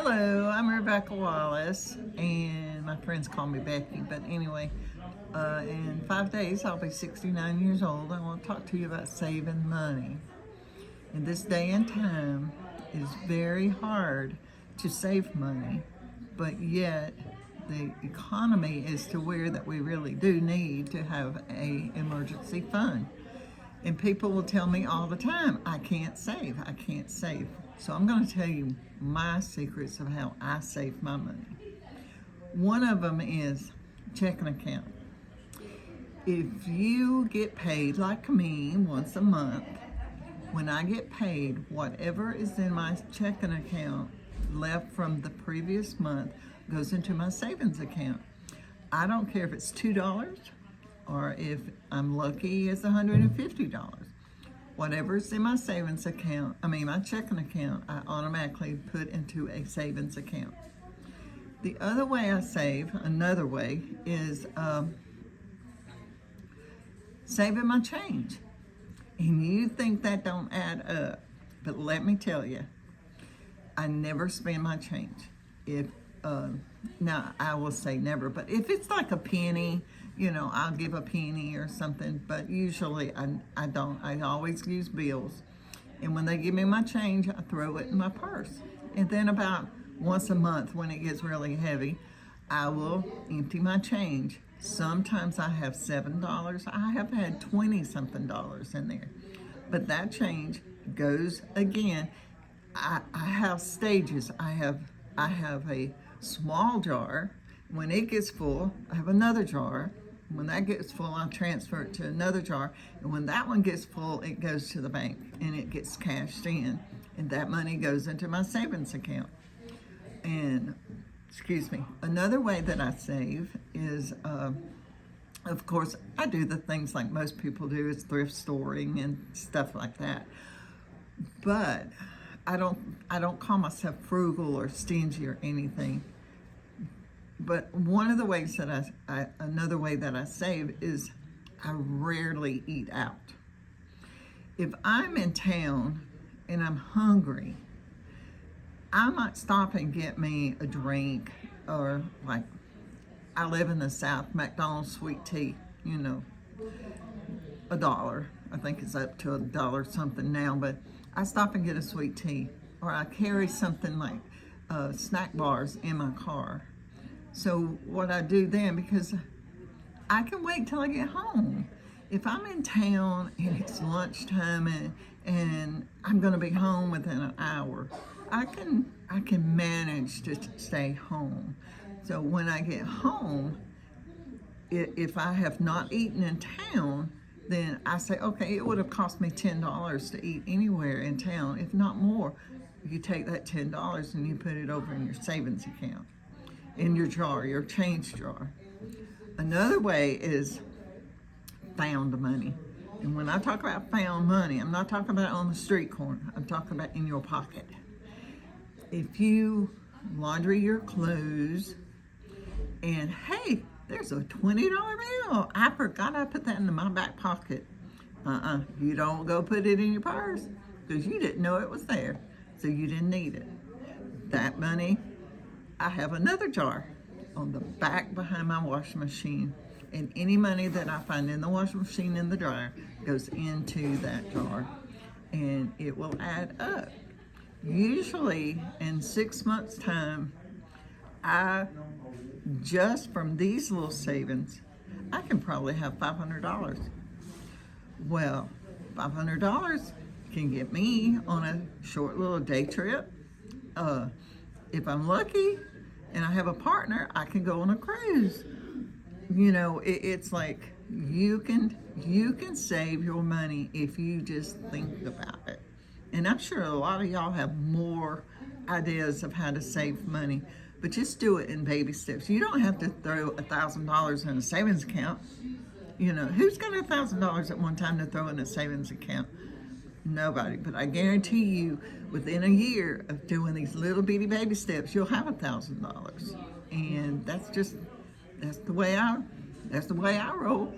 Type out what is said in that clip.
Hello, I'm Rebecca Wallace, and my friends call me Becky, but anyway, in 5 days I'll be 69 years old. I want to talk to you about saving money. In this day and time, it's very hard to save money, but yet the economy is to where that we really do need to have a emergency fund. And people will tell me all the time, I can't save. So I'm going to tell you my secrets of how I save my money. One of them is checking account. If you get paid like me once a month, when I get paid, whatever is in my checking account left from the previous month goes into my savings account. I don't care if it's $2 or if I'm lucky it's $150. Whatever's in my savings account, my checking account, I automatically put into a savings account. The other way I save, another way, is saving my change. And you think that don't add up, but let me tell you, I never spend my change. Now I will say never, but if it's like a penny, I'll give a penny or something, but usually I don't. I always use bills. And when they give me my change, I throw it in my purse. And then about once a month when it gets really heavy, I will empty my change. Sometimes I have $7. I have had 20-something dollars in there. But that change goes again. I have stages. I have a small jar. When it gets full, I have another jar. When that gets full, I'll transfer it to another jar. And when that one gets full, it goes to the bank and it gets cashed in. And that money goes into my savings account. And, another way that I save is, of course, I do the things like most people do, is thrift storing and stuff like that. But I don't call myself frugal or stingy or anything. But one of the ways that another way that I save is I rarely eat out. If I'm in town and I'm hungry, I might stop and get me a drink, or like, I live in the South, McDonald's sweet tea, $1. I think it's up to $1 something now, but I stop and get a sweet tea, or I carry something like snack bars in my car. So what I do then, because I can wait till I get home. If I'm in town and it's lunchtime and I'm going to be home within an hour, I can manage to stay home. So when I get home, if I have not eaten in town, then I say, okay, it would have cost me $10 to eat anywhere in town, if not more. You take that $10 and you put it over in your savings account, in your jar, your change jar. Another way is found money. And when I talk about found money, I'm not talking about on the street corner. I'm talking about in your pocket. If you laundry your clothes and, hey, there's a $20 bill. I forgot I put that in my back pocket. You don't go put it in your purse because you didn't know it was there, so you didn't need it. That money, I have another jar on the back behind my washing machine, and any money that I find in the washing machine in the dryer goes into that jar, and it will add up. Usually in 6 months' time, just from these little savings, I can probably have $500. Well, $500 can get me on a short little day trip. If I'm lucky and I have a partner, I can go on a cruise. It's like you can save your money if you just think about it. And I'm sure a lot of y'all have more ideas of how to save money, but just do it in baby steps. You don't have to throw $1,000 in a savings account. Who's got $1,000 at one time to throw in a savings account? Nobody. But I guarantee you, within a year of doing these little bitty baby steps, you'll have $1,000. And that's the way I roll.